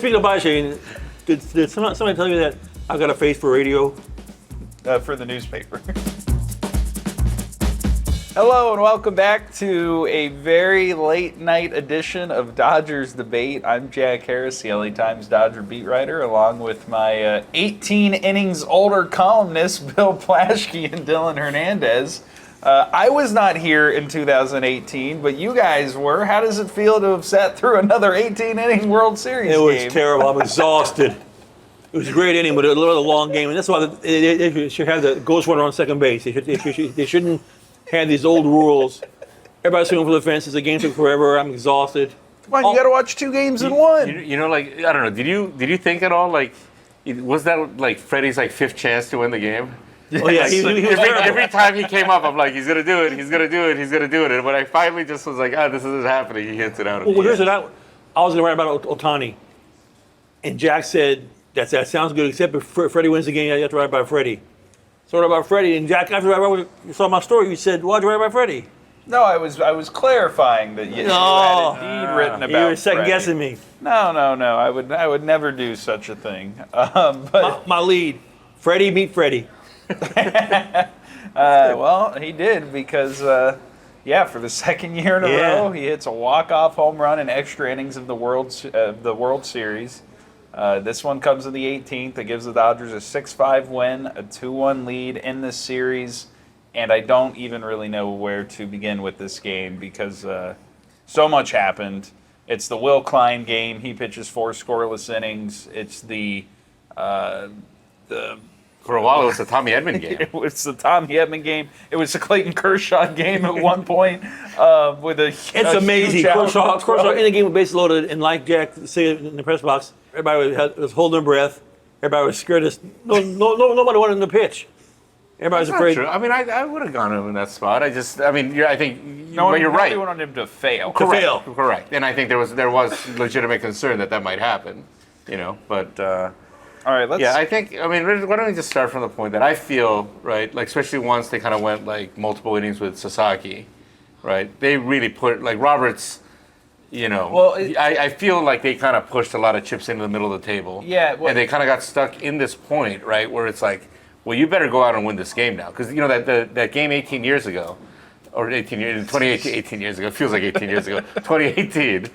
Speaking of Plaschke, did somebody tell you that I've got a face for radio? For the newspaper. Hello and welcome back to a very late night edition of Dodgers Debate. I'm Jack Harris, the LA Times Dodger beat writer, along with my 18 innings older columnists, Bill Plaschke and Dylan Hernandez. I was not here in 2018, but you guys were. How does it feel to have sat through another 18-inning World Series game? It was terrible. I'm exhausted. It was a great inning, but a little long game, and that's why they should have the ghost runner on second base. They shouldn't have these old rules. Everybody's swinging for the fences. The game took forever. I'm exhausted. Come on, you got to watch two games in one. You know, like, I don't know. Did you think at all, like, was that like Freddie's like fifth chance to win the game? Oh yeah, he was every time he came up, I'm like, he's gonna do it. He's gonna do it. He's gonna do it. And when I finally just was like, this isn't happening, he hits it out. Well, here's what I was gonna write about Ohtani, and Jack said that sounds good, except if Freddie wins the game, you have to write about Freddie. So I wrote about Freddie, and Jack, after you saw my story, you said, why'd you write about Freddie? No, I was clarifying that you had indeed written about. You were second Freddie. guessing me. No. I would never do such a thing. But my lead, Freddie beat Freddie. well, he did because, for the second year in a row, he hits a walk-off home run in extra innings of the World Series. This one comes in the 18th. It gives the Dodgers a 6-5 win, a 2-1 lead in this series, and I don't even really know where to begin with this game because so much happened. It's the Will Klein game. He pitches 4 scoreless innings. It's For a while, it was the Tommy Edman game. It was the Tommy Edman game. It was the Clayton Kershaw game at one point with a It's amazing. Kershaw in the game with bases loaded, and like Jack said in the press box, everybody was holding their breath. Everybody was scared. Nobody wanted him to pitch. Everybody was afraid. True. I mean, I would have gone in that spot. I think you're right. Nobody wanted him to fail. Correct. And I think there was legitimate concern that might happen. But. All right, let's... Yeah, why don't we just start from the point that I feel, right, like, especially once they kind of went, like, multiple innings with Sasaki, right, they really put, like, Roberts, I feel like they kind of pushed a lot of chips into the middle of the table. Yeah. And they kind of got stuck in this point, right, where it's like, well, you better go out and win this game now. Because, that game 18 years ago, or 18 years ago, it feels like 18 years ago, 2018,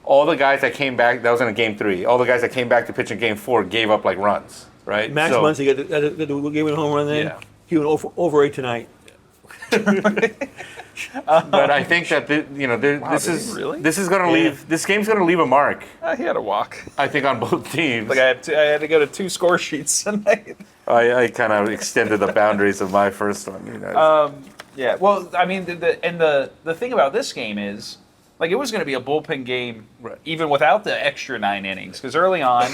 all the guys that came back, that was in game 3, all the guys that came back to pitch in game 4 gave up like runs, right? Max Muncy gave it a home run then. Yeah. He went over 8 tonight. But I think that this is going to leave. This game's going to leave a mark. He had a walk. I think on both teams. Like I had to go to 2 score sheets tonight. I kind of extended the boundaries of my first one. Yeah. Well, I mean, the thing about this game is, like, it was going to be a bullpen game, right, even without the extra 9 innings. Because early on,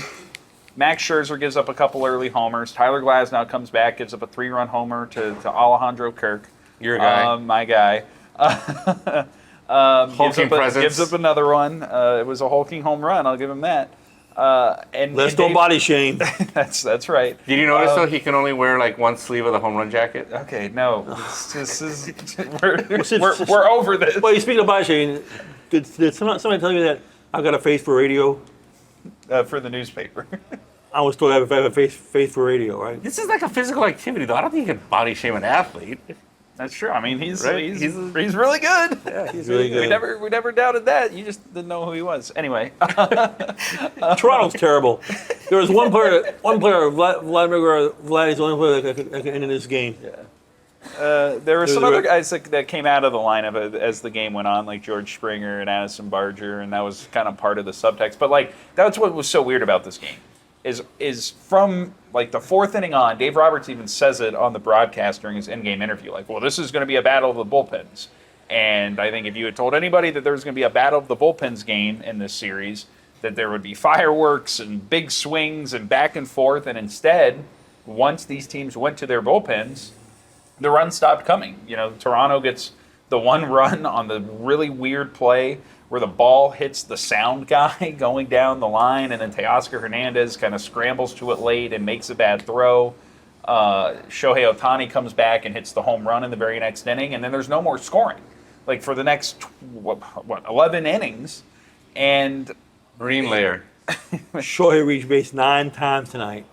Max Scherzer gives up a couple early homers. Tyler Glasnow comes back, gives up a 3-run homer to Alejandro Kirk. Your guy. My guy. Gives up another one. It was a hulking home run. I'll give him that. Let's don't body shame. That's right. Did you notice though he can only wear like one sleeve of the home run jacket? Okay, no, we're over this. Well, speaking of body shaming, did somebody tell you that I've got a face for radio? For the newspaper. I was told I have a face for radio, right? This is like a physical activity, though. I don't think you can body shame an athlete. That's true. I mean, he's really good. Yeah, he's really good. We never doubted that. You just didn't know who he was. Anyway, Toronto's terrible. There was one player, Vladimir Vladdy's the only player that could end in this game. Yeah. There were some other guys that came out of the lineup as the game went on, like George Springer and Addison Barger, and that was kind of part of the subtext. But like, that's what was so weird about this game, is from like the 4th inning on, Dave Roberts even says it on the broadcast during his in-game interview, like, well, this is going to be a battle of the bullpens. And I think if you had told anybody that there was going to be a battle of the bullpens game in this series, that there would be fireworks and big swings and back and forth, and instead, once these teams went to their bullpens, the runs stopped coming. Toronto gets the 1 run on the really weird play where the ball hits the sound guy going down the line, and then Teoscar Hernandez kind of scrambles to it late and makes a bad throw. Shohei Ohtani comes back and hits the home run in the very next inning, and then there's no more scoring. Like, for the next, 11 innings, and Green layer. Shohei reached base 9 times tonight.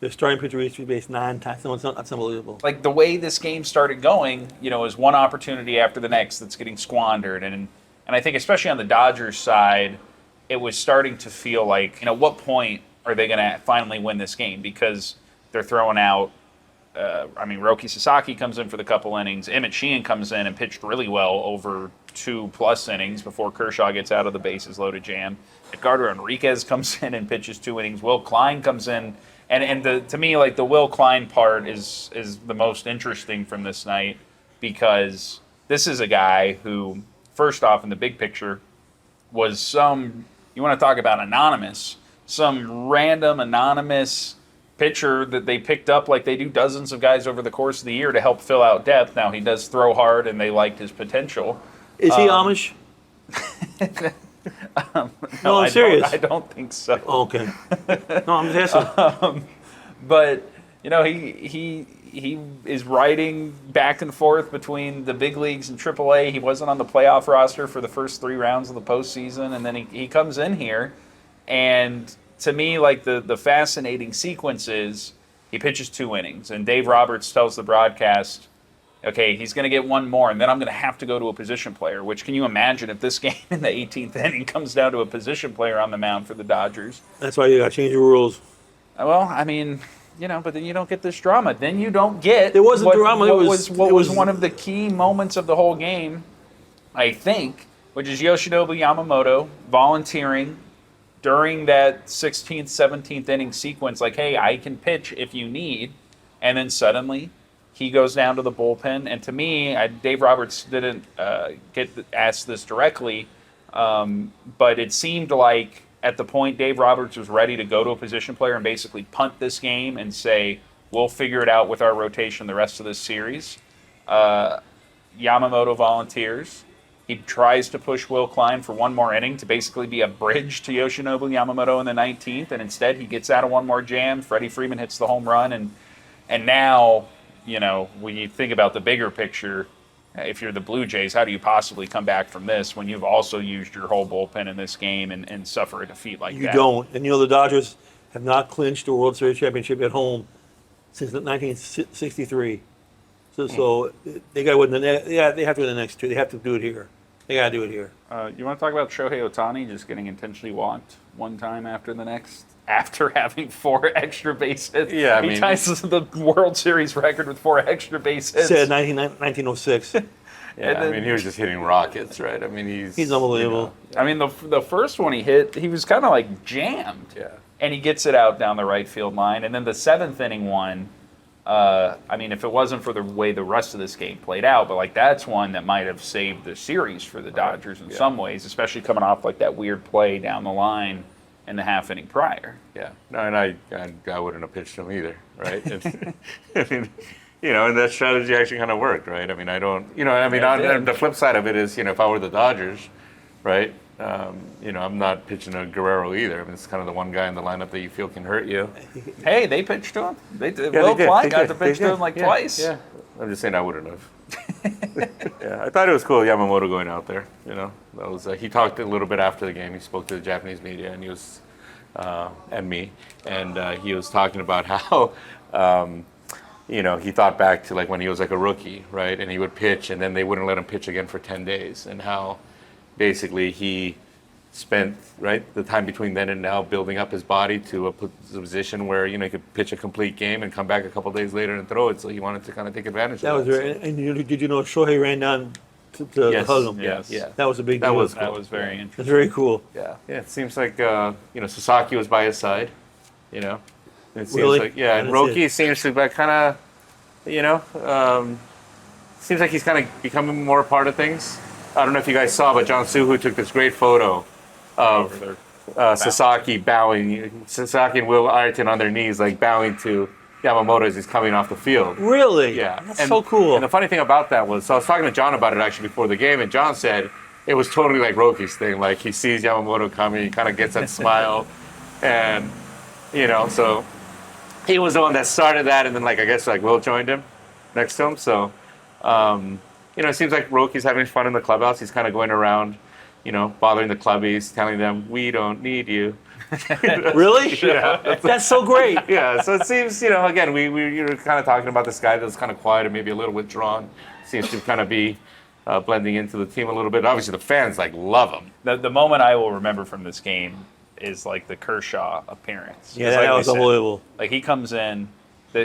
The starting pitcher reached base 9 times. That's unbelievable. Like the way this game started going, is one opportunity after the next that's getting squandered, and I think especially on the Dodgers side, it was starting to feel like, what point are they going to finally win this game? Because they're throwing out. Roki Sasaki comes in for the couple innings. Emmett Sheehan comes in and pitched really well over 2+ innings before Kershaw gets out of the bases loaded jam. Edgardo Enriquez comes in and pitches 2 innings. Will Klein comes in. And to me, like the Will Klein part is the most interesting from this night, because this is a guy who, first off, in the big picture, was you want to talk about anonymous, some random anonymous pitcher that they picked up like they do dozens of guys over the course of the year to help fill out depth. Now, he does throw hard, and they liked his potential. Is he Amish? No, I'm serious. I don't think so. Oh, okay. No, I'm just asking. But he is riding back and forth between the big leagues and AAA. He wasn't on the playoff roster for the first 3 rounds of the postseason, and then he comes in here, and to me, like the fascinating sequence is he pitches 2 innings, and Dave Roberts tells the broadcast, okay, he's going to get 1 more, and then I'm going to have to go to a position player, which can you imagine if this game in the 18th inning comes down to a position player on the mound for the Dodgers? That's why you got to change the rules. Well, but then you don't get this drama. Then you don't get There wasn't drama. What was one of the key moments of the whole game, I think, which is Yoshinobu Yamamoto volunteering during that 16th, 17th inning sequence, like, hey, I can pitch if you need. And then suddenly he goes down to the bullpen. And to me, Dave Roberts didn't get asked this directly, but it seemed like at the point Dave Roberts was ready to go to a position player and basically punt this game and say, we'll figure it out with our rotation the rest of this series. Yamamoto volunteers. He tries to push Will Klein for 1 more inning to basically be a bridge to Yoshinobu Yamamoto in the 19th, and instead he gets out of 1 more jam. Freddie Freeman hits the home run, and now, when you think about the bigger picture, if you're the Blue Jays, how do you possibly come back from this when you've also used your whole bullpen in this game and suffer a defeat like that? You don't. And the Dodgers have not clinched a World Series championship at home since 1963. So they got to win they have to win the next 2. They have to do it here. They got to do it here. You want to talk about Shohei Ohtani just getting intentionally walked 1 time after the next, after having 4 extra base hits? Yeah, he ties the World Series record with 4 extra base hits. Said 1906. Yeah, he was just hitting rockets, right? He's unbelievable. The first one he hit, he was kind of like jammed. Yeah. And he gets it out down the right field line. And then the 7th inning one, if it wasn't for the way the rest of this game played out, but that's one that might have saved the series for the Dodgers in some ways, especially coming off that weird play down the line in the half inning prior. Yeah, no, and I wouldn't have pitched him either, right? And that strategy actually kind of worked, right? I don't, on the flip side of it is, if I were the Dodgers, right? I'm not pitching a Guerrero either. It's kind of the one guy in the lineup that you feel can hurt you. Hey, they pitched to him. Will Klein got to pitch to him twice. Yeah, I'm just saying I wouldn't have. Yeah, I thought it was cool Yamamoto going out there. That was he talked a little bit after the game. He spoke to the Japanese media, and he was and me, and he was talking about how he thought back to when he was a rookie, right? And he would pitch, and then they wouldn't let him pitch again for 10 days, and how basically he spent the time between then and now building up his body to a position where he could pitch a complete game and come back a couple days later and throw it. So he wanted to kind of take advantage of that. And did you know Shohei ran down to hug him? Yes. Yeah. That was a big deal. That was very interesting. That's very cool. Yeah. Yeah. It seems like Sasaki was by his side. It seems Really? and Roki seems to be kind of seems like he's kind of becoming more a part of things. I don't know if you guys saw, but John Suhu took this great photo of Sasaki bowing, Sasaki and Will Ireton on their knees, bowing to Yamamoto as he's coming off the field. Really? Yeah. That's so cool. And the funny thing about that was, so I was talking to John about it actually before the game, and John said it was totally like Roki's thing. He sees Yamamoto coming, he kind of gets that smile, and so he was the one that started that, and then I guess Will joined him next to him. So it seems like Roki's having fun in the clubhouse. He's kind of going around, bothering the clubbies, telling them, we don't need you. Really? Yeah. That's so great. Yeah, so it seems, again, we were kind of talking about this guy that's kind of quiet and maybe a little withdrawn. Seems to kind of be blending into the team a little bit. Obviously, the fans love him. The moment I will remember from this game is like the Kershaw appearance. Yeah, 'Cause that like we was said, unbelievable. Like he comes in,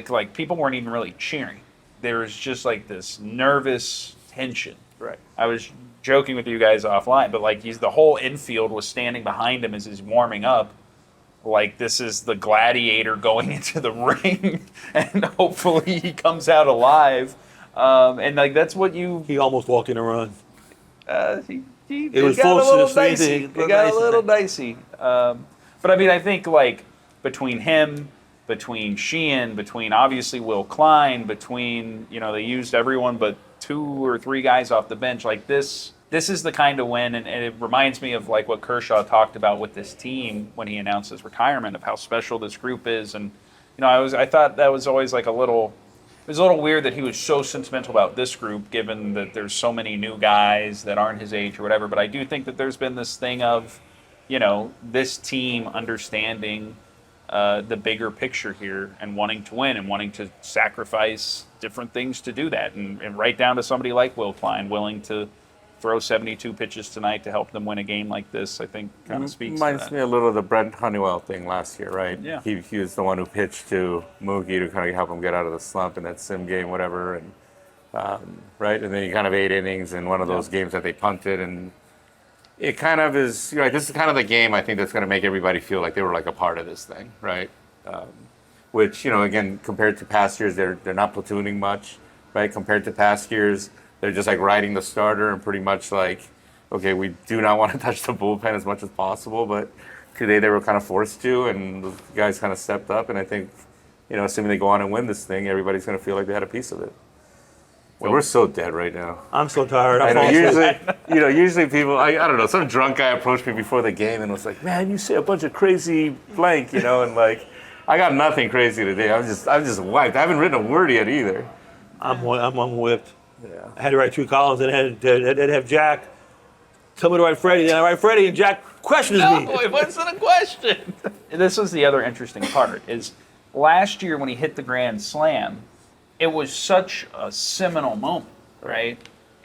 like people weren't even really cheering. There was just like this nervous tension. Right. I was joking with you guys offline, but like the whole infield was standing behind him as he's warming up. Like this is the gladiator going into the ring, and hopefully he comes out alive. And like that's what He almost walked in a run. it was got full a of little things that dicey. he- It got a little dicey. But I mean, I think like between him, between Sheehan, between obviously Will Klein, between they used everyone but 2 or 3 guys off the bench. Like this is the kind of win, and it reminds me of like what Kershaw talked about with this team when he announced his retirement, of how special this group is. And I thought that was always like a little. It was a little weird that he was so sentimental about this group, given that there's so many new guys that aren't his age or whatever. But I do think that there's been this thing of, this team understanding the bigger picture here and wanting to win and wanting to sacrifice different things to do that. And right down to somebody like Will Klein willing to throw 72 pitches tonight to help them win a game like this, I think kind of speaks to Reminds that. me a little of the Brent Honeywell thing last year, right? Yeah. He was the one who pitched to Mookie to kind of help him get out of the slump in that sim game, whatever, and right, and then he kind of 8 innings in one of those games that they punted, and it kind of is, this is kind of the game I think that's going to make everybody feel like they were like a part of this thing, right? Which, again, compared to past years, they're not platooning much, right? Compared to past years, they're just like riding the starter and pretty much like, okay, we do not want to touch the bullpen as much as possible, but today they were kind of forced to, and the guys kind of stepped up, and I think, assuming they go on and win this thing, everybody's going to feel like they had a piece of it. Well, we're so dead right now. I'm so tired. I I'm know, falling asleep. usually people, I don't know, some drunk guy approached me before the game and was like, man, you say a bunch of crazy blank, and like, I got nothing crazy today. I'm just wiped. I haven't written a word yet either. I'm whipped. Yeah. I had to write 2 columns and I had to have Jack tell me to write Freddie. Then I write Freddie and Jack questions me. it wasn't a question. This was the other interesting part, is last year when he hit the grand slam, it was such a seminal moment, right?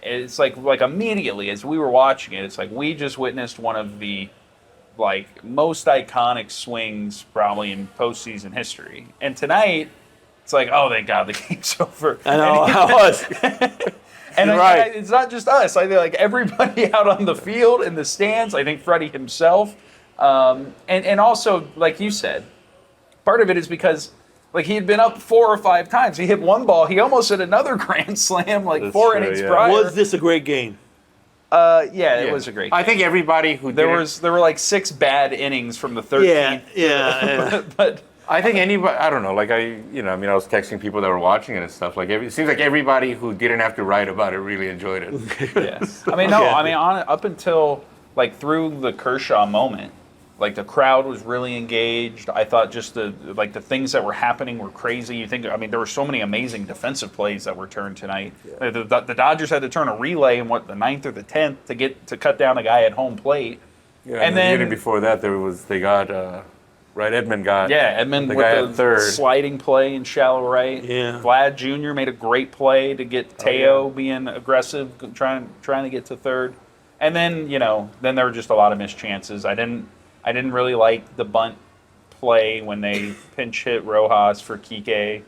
It's like immediately as we were watching it, it's like we just witnessed one of the most iconic swings probably in postseason history. And tonight, it's like, oh, thank God the game's over. I know. I was. And Right. it's not just us. I think like everybody out on the field, in the stands, I think Freddie himself. And also, like you said, part of it is because he had been up 4 or 5 times. He hit one ball. He almost hit another grand slam That's 4 true, innings yeah. prior. Was this a great game? It was a great game. I think everybody who There were like 6 bad innings from the 13th. Yeah. But I think anybody, I don't know, I was texting people that were watching it and stuff. It seems like everybody who didn't have to write about it really enjoyed it. yeah. Up until through the Kershaw moment, the crowd was really engaged. I thought just the things that were happening were crazy. You think, there were so many amazing defensive plays that were turned tonight. Yeah. The Dodgers had to turn a relay in the 9th or the 10th to cut down a guy at home plate. Yeah, And the then- unit before that, Edmund got Edmund the with guy the at third. sliding play in shallow right. Yeah. Vlad Jr. made a great play to get Teo being aggressive, trying to get to third. And then, then there were just a lot of missed chances. I didn't really like the bunt play when they pinch hit Rojas for Kike.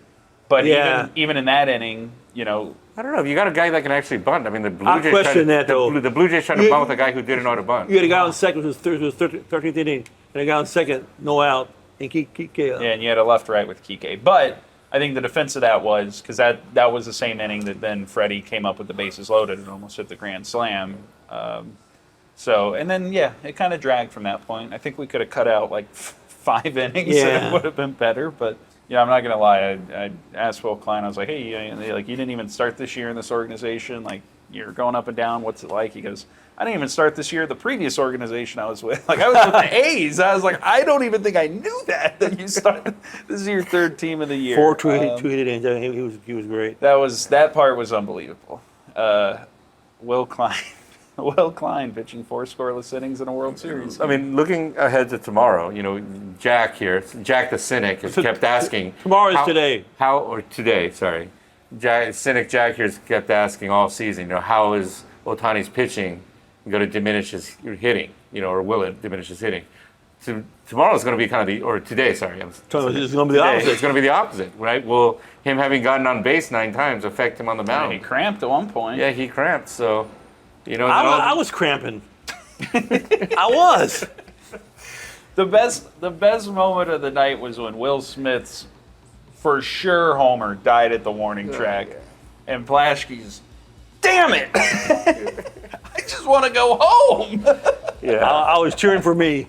But Yeah. even in that inning, I don't know. If you got a guy that can actually bunt, the Blue I Jays question that, though. The Blue Jays tried to bunt with a guy who didn't know how to bunt. You had a guy on second, who was 13th inning, and a guy on second, no out, and keep yeah, and you had a left-right with Kike. But I think the defense of that was, because that was the same inning that then Freddie came up with the bases loaded and almost hit the grand slam. And then, it kind of dragged from that point. I think we could have cut out 5 innings and Yeah. it would have been better. But, I'm not going to lie. I asked Will Klein, I was like, hey, you didn't even start this year in this organization. You're going up and down. What's it like? He goes, I didn't even start this year. The previous organization I was with, I was with the A's. I was like, I don't even think I knew that you started. This is your 3rd team of the year. 4 two-hit innings. He was great. That part was unbelievable. Will Klein, Will Klein pitching 4 scoreless innings in a World Series. I mean, looking ahead to tomorrow, Jack here, Jack the Cynic, has kept asking. Tomorrow is today. Today, sorry. Cynic Jack here has kept asking all season, how is Ohtani's pitching going to diminish his hitting, or will it diminish his hitting? So tomorrow is going to be today, sorry. It's going to be the opposite. It's going to be the opposite, right? Will him having gotten on base 9 times affect him on the mound? He cramped at one point. Yeah, he cramped, so, I was cramping. I was. The best moment of the night was when Will Smith's for sure homer died at the warning track, and Plaschke's, damn it! I just want to go home. Yeah. I was cheering for me.